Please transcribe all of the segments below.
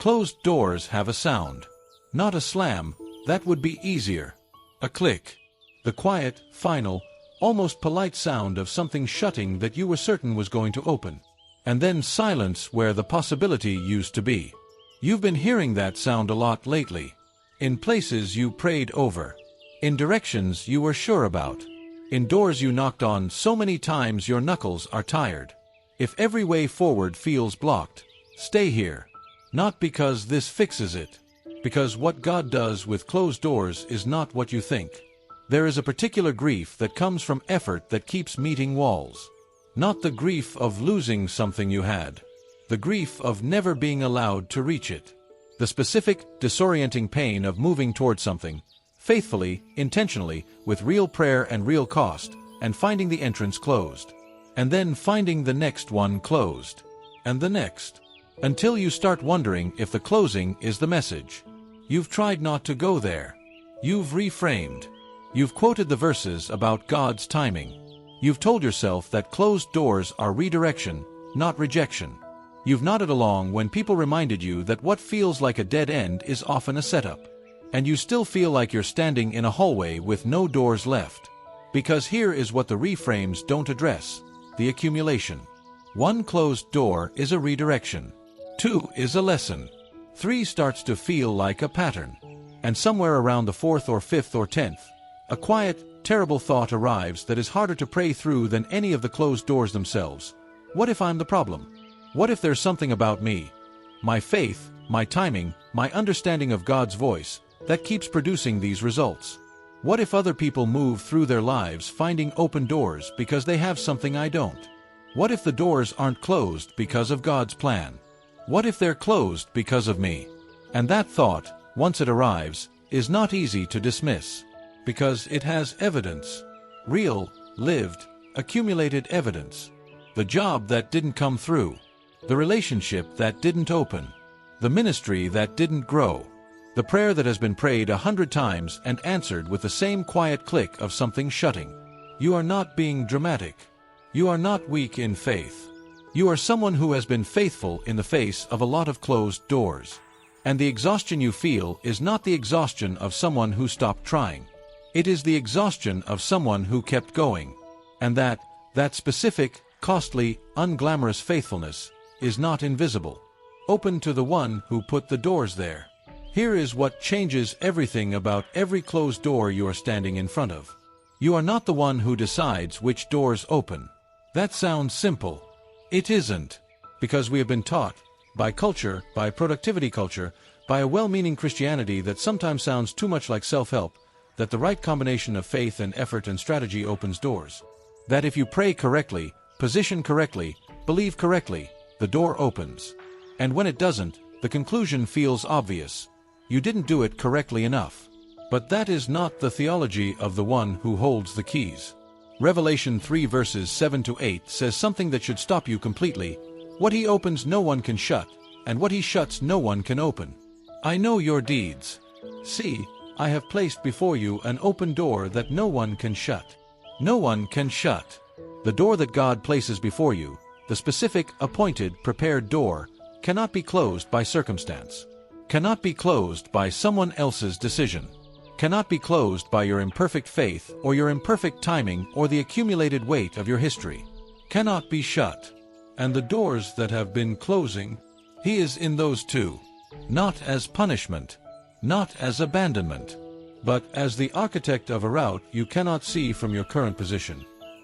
Closed doors have a sound. Not a slam, that would be easier. A click. The quiet, final, almost polite sound of something shutting that you were certain was going to open. And then silence where the possibility used to be. You've been hearing that sound a lot lately. In places you prayed over. In directions you were sure about. In doors you knocked on so many times your knuckles are tired. If every way forward feels blocked, stay here. Not because this fixes it. Because what God does with closed doors is not what you think. There is a particular grief that comes from effort that keeps meeting walls. Not the grief of losing something you had. The grief of never being allowed to reach it. The specific, disorienting pain of moving towards something, faithfully, intentionally, with real prayer and real cost, and finding the entrance closed. And then finding the next one closed. And the next. Until you start wondering if the closing is the message. You've tried not to go there. You've reframed. You've quoted the verses about God's timing. You've told yourself that closed doors are redirection, not rejection. You've nodded along when people reminded you that what feels like a dead end is often a setup. And you still feel like you're standing in a hallway with no doors left. Because here is what the reframes don't address: the accumulation. 1 closed door is a redirection. 2 is a lesson. 3 starts to feel like a pattern. And somewhere around the 4th or 5th or 10th, a quiet, terrible thought arrives that is harder to pray through than any of the closed doors themselves. What if I'm the problem? What if there's something about me, my faith, my timing, my understanding of God's voice, that keeps producing these results? What if other people move through their lives finding open doors because they have something I don't? What if the doors aren't closed because of God's plan? What if they're closed because of me? And that thought, once it arrives, is not easy to dismiss. Because it has evidence. Real, lived, accumulated evidence. The job that didn't come through. The relationship that didn't open. The ministry that didn't grow. The prayer that has been prayed 100 times and answered with the same quiet click of something shutting. You are not being dramatic. You are not weak in faith. You are someone who has been faithful in the face of a lot of closed doors. And the exhaustion you feel is not the exhaustion of someone who stopped trying. It is the exhaustion of someone who kept going. And that specific, costly, unglamorous faithfulness is not invisible. Open to the one who put the doors there. Here is what changes everything about every closed door you are standing in front of. You are not the one who decides which doors open. That sounds simple. It isn't. Because we have been taught, by culture, by productivity culture, by a well-meaning Christianity that sometimes sounds too much like self-help, that the right combination of faith and effort and strategy opens doors. That if you pray correctly, position correctly, believe correctly, the door opens. And when it doesn't, the conclusion feels obvious. You didn't do it correctly enough. But that is not the theology of the one who holds the keys. Revelation 3 verses 7 to 8 says something that should stop you completely. What he opens no one can shut, and what he shuts no one can open. I know your deeds. See, I have placed before you an open door that no one can shut. No one can shut. The door that God places before you, the specific, appointed, prepared door, cannot be closed by circumstance. Cannot be closed by someone else's decision. Cannot be closed by your imperfect faith or your imperfect timing or the accumulated weight of your history. Cannot be shut. And the doors that have been closing, he is in those too. Not as punishment. Not as abandonment. But as the architect of a route you cannot see from your current position.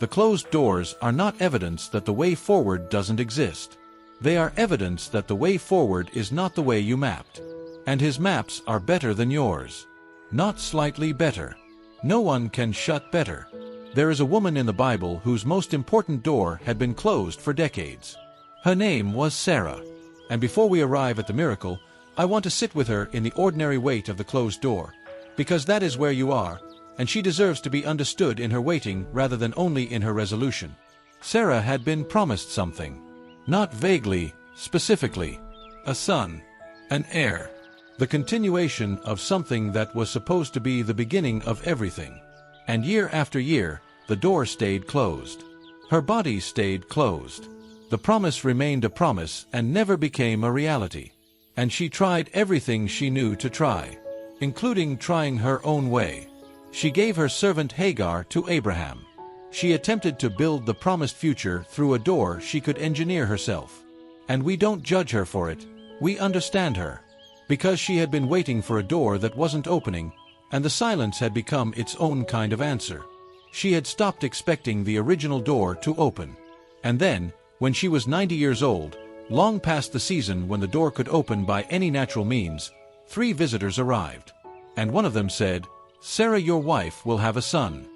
The closed doors are not evidence that the way forward doesn't exist. They are evidence that the way forward is not the way you mapped. And his maps are better than yours. Not slightly better. No one can shut better. There is a woman in the Bible whose most important door had been closed for decades. Her name was Sarah. And before we arrive at the miracle, I want to sit with her in the ordinary weight of the closed door, because that is where you are, and she deserves to be understood in her waiting rather than only in her resolution. Sarah had been promised something. Not vaguely, specifically. A son. An heir. The continuation of something that was supposed to be the beginning of everything. And year after year, the door stayed closed. Her body stayed closed. The promise remained a promise and never became a reality. And she tried everything she knew to try, including trying her own way. She gave her servant Hagar to Abraham. She attempted to build the promised future through a door she could engineer herself. And we don't judge her for it, we understand her. Because she had been waiting for a door that wasn't opening, and the silence had become its own kind of answer. She had stopped expecting the original door to open. And then, when she was 90 years old, long past the season when the door could open by any natural means, 3 visitors arrived. And one of them said, "Sarah, your wife, will have a son."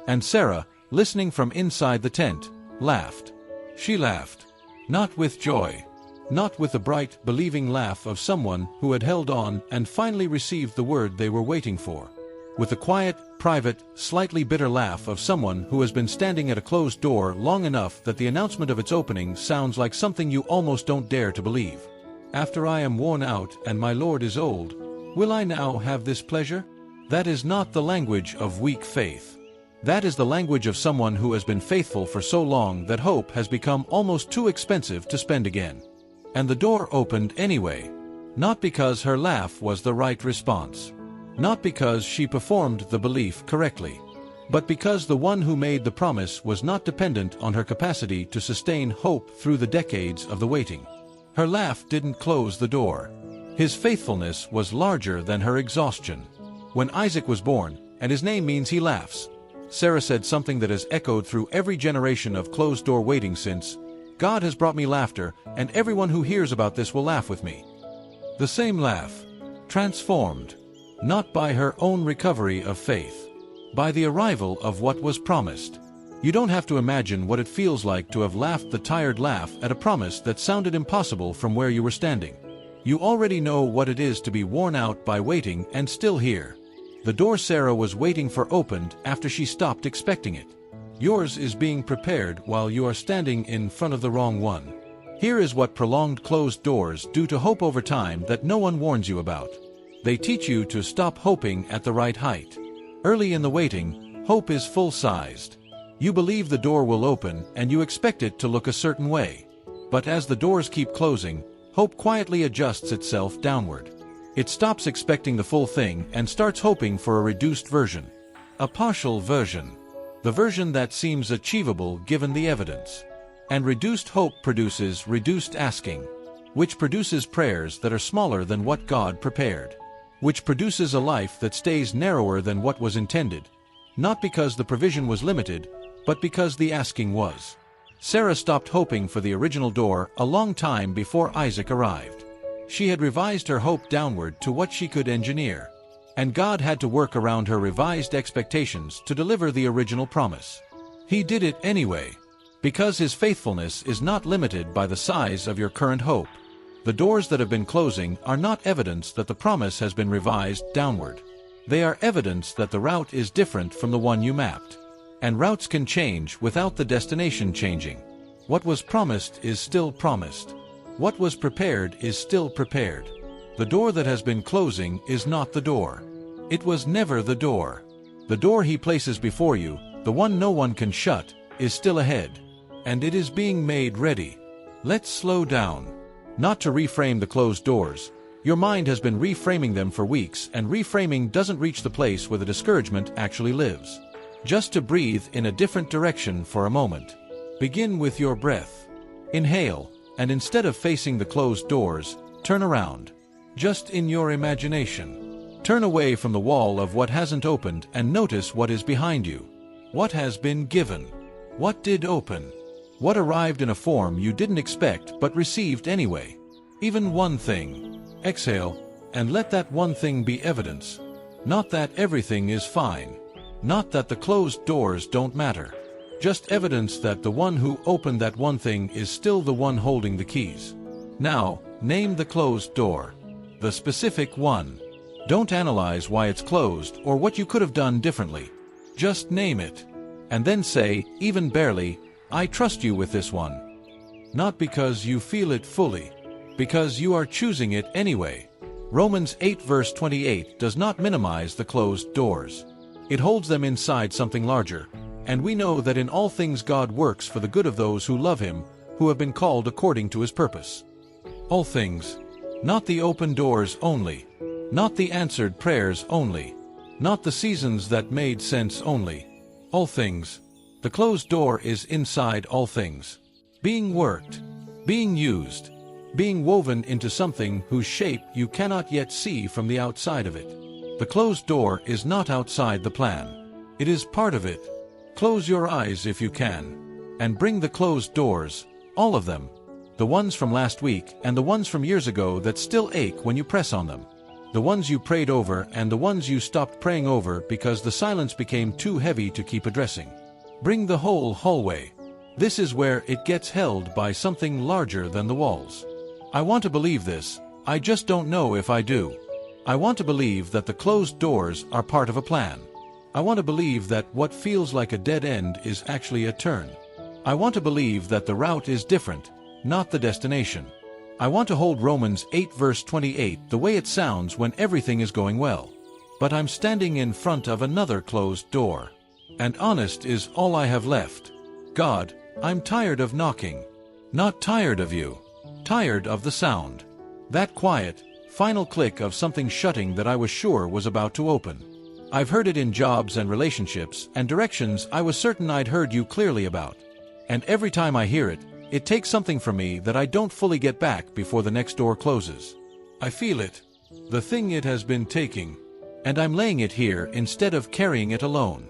And Sarah, listening from inside the tent, laughed. She laughed. Not with joy. Not with the bright, believing laugh of someone who had held on and finally received the word they were waiting for. With the quiet, private, slightly bitter laugh of someone who has been standing at a closed door long enough that the announcement of its opening sounds like something you almost don't dare to believe. "After I am worn out and my Lord is old, will I now have this pleasure?" That is not the language of weak faith. That is the language of someone who has been faithful for so long that hope has become almost too expensive to spend again. And the door opened anyway. Not because her laugh was the right response. Not because she performed the belief correctly. But because the one who made the promise was not dependent on her capacity to sustain hope through the decades of the waiting. Her laugh didn't close the door. His faithfulness was larger than her exhaustion. When Isaac was born, and his name means he laughs, Sarah said something that has echoed through every generation of closed-door waiting since, "God has brought me laughter, and everyone who hears about this will laugh with me." The same laugh, transformed, not by her own recovery of faith, by the arrival of what was promised. You don't have to imagine what it feels like to have laughed the tired laugh at a promise that sounded impossible from where you were standing. You already know what it is to be worn out by waiting and still here. The door Sarah was waiting for opened after she stopped expecting it. Yours is being prepared while you are standing in front of the wrong one. Here is what prolonged closed doors do to hope over time that no one warns you about. They teach you to stop hoping at the right height. Early in the waiting, hope is full-sized. You believe the door will open and you expect it to look a certain way. But as the doors keep closing, hope quietly adjusts itself downward. It stops expecting the full thing and starts hoping for a reduced version. A partial version. The version that seems achievable given the evidence. And reduced hope produces reduced asking, which produces prayers that are smaller than what God prepared. Which produces a life that stays narrower than what was intended, not because the provision was limited, but because the asking was. Sarah stopped hoping for the original door a long time before Isaac arrived. She had revised her hope downward to what she could engineer. And God had to work around her revised expectations to deliver the original promise. He did it anyway. Because His faithfulness is not limited by the size of your current hope. The doors that have been closing are not evidence that the promise has been revised downward. They are evidence that the route is different from the one you mapped. And routes can change without the destination changing. What was promised is still promised. What was prepared is still prepared. The door that has been closing is not the door. It was never the door. The door He places before you, the one no one can shut, is still ahead. And it is being made ready. Let's slow down. Not to reframe the closed doors. Your mind has been reframing them for weeks, and reframing doesn't reach the place where the discouragement actually lives. Just to breathe in a different direction for a moment. Begin with your breath. Inhale, and instead of facing the closed doors, turn around. Just in your imagination. Turn away from the wall of what hasn't opened and notice what is behind you. What has been given? What did open? What arrived in a form you didn't expect but received anyway? Even one thing. Exhale, and let that one thing be evidence. Not that everything is fine. Not that the closed doors don't matter. Just evidence that the one who opened that one thing is still the one holding the keys. Now, name the closed door. The specific one. Don't analyze why it's closed or what you could have done differently. Just name it. And then say, even barely, I trust you with this one. Not because you feel it fully. Because you are choosing it anyway. Romans 8 verse 28 does not minimize the closed doors. It holds them inside something larger. And we know that in all things God works for the good of those who love Him, who have been called according to His purpose. All things. Not the open doors only. Not the answered prayers only. Not the seasons that made sense only. All things. The closed door is inside all things. Being worked. Being used. Being woven into something whose shape you cannot yet see from the outside of it. The closed door is not outside the plan. It is part of it. Close your eyes if you can. And bring the closed doors, all of them. The ones from last week and the ones from years ago that still ache when you press on them. The ones you prayed over and the ones you stopped praying over because the silence became too heavy to keep addressing. Bring the whole hallway. This is where it gets held by something larger than the walls. I want to believe this, I just don't know if I do. I want to believe that the closed doors are part of a plan. I want to believe that what feels like a dead end is actually a turn. I want to believe that the route is different, not the destination. I want to hold Romans 8 verse 28 the way it sounds when everything is going well. But I'm standing in front of another closed door. And honest is all I have left. God, I'm tired of knocking. Not tired of you. Tired of the sound. That quiet, final click of something shutting that I was sure was about to open. I've heard it in jobs and relationships and directions I was certain I'd heard you clearly about. And every time I hear it, it takes something from me that I don't fully get back before the next door closes. I feel it. The thing it has been taking. And I'm laying it here instead of carrying it alone.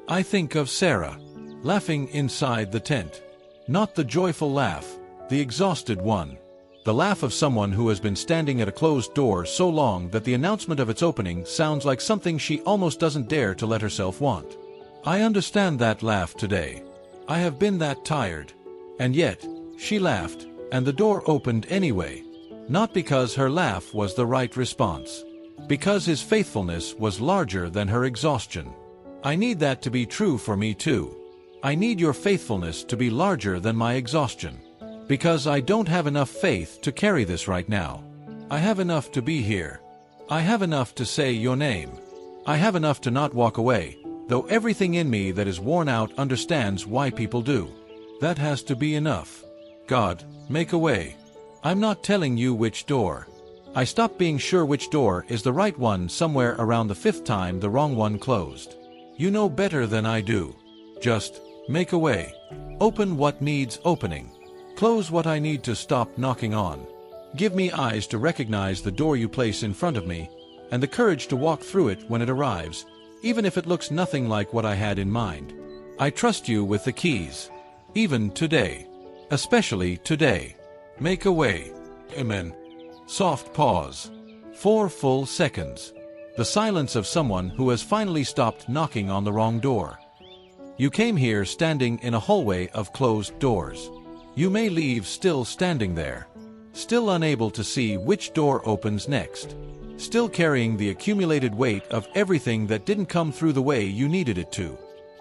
I think of Sarah, laughing inside the tent. Not the joyful laugh, the exhausted one. The laugh of someone who has been standing at a closed door so long that the announcement of its opening sounds like something she almost doesn't dare to let herself want. I understand that laugh today. I have been that tired. And yet, she laughed, and the door opened anyway. Not because her laugh was the right response. Because his faithfulness was larger than her exhaustion. I need that to be true for me too. I need your faithfulness to be larger than my exhaustion. Because I don't have enough faith to carry this right now. I have enough to be here. I have enough to say your name. I have enough to not walk away, though everything in me that is worn out understands why people do. That has to be enough. God, make a way. I'm not telling you which door. I stopped being sure which door is the right one somewhere around the 5th time the wrong one closed. You know better than I do. Just make a way. Open what needs opening. Close what I need to stop knocking on. Give me eyes to recognize the door you place in front of me, and the courage to walk through it when it arrives, even if it looks nothing like what I had in mind. I trust you with the keys. Even today. Especially today. Make a way. Amen. Soft pause. 4 full seconds. The silence of someone who has finally stopped knocking on the wrong door. You came here standing in a hallway of closed doors. You may leave still standing there. Still unable to see which door opens next. Still carrying the accumulated weight of everything that didn't come through the way you needed it to.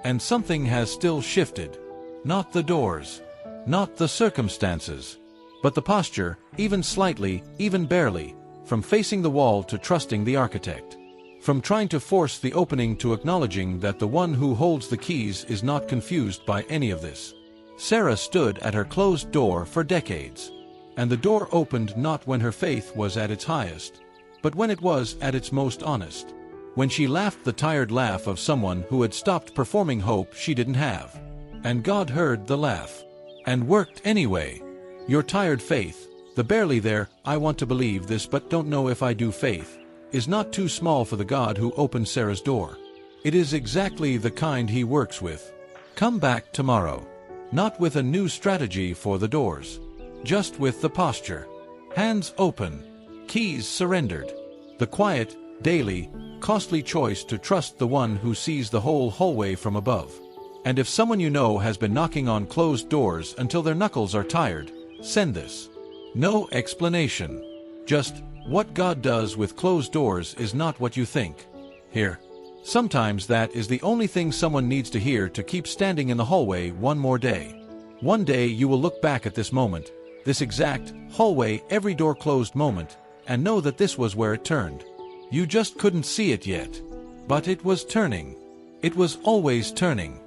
And something has still shifted. Not the doors. Not the circumstances. But the posture, even slightly, even barely, from facing the wall to trusting the architect. From trying to force the opening to acknowledging that the one who holds the keys is not confused by any of this. Sarah stood at her closed door for decades. And the door opened not when her faith was at its highest, but when it was at its most honest. When she laughed the tired laugh of someone who had stopped performing hope she didn't have. And God heard the laugh. And worked anyway. Your tired faith, the barely there, I want to believe this but don't know if I do faith, is not too small for the God who opened Sarah's door. It is exactly the kind he works with. Come back tomorrow. Not with a new strategy for the doors. Just with the posture. Hands open. Keys surrendered. The quiet, daily, costly choice to trust the one who sees the whole hallway from above. And if someone you know has been knocking on closed doors until their knuckles are tired, send this. No explanation. Just, what God does with closed doors is not what you think. Here. Sometimes that is the only thing someone needs to hear to keep standing in the hallway one more day. One day you will look back at this moment, this exact, hallway every door closed moment, and know that this was where it turned. You just couldn't see it yet. But it was turning. It was always turning.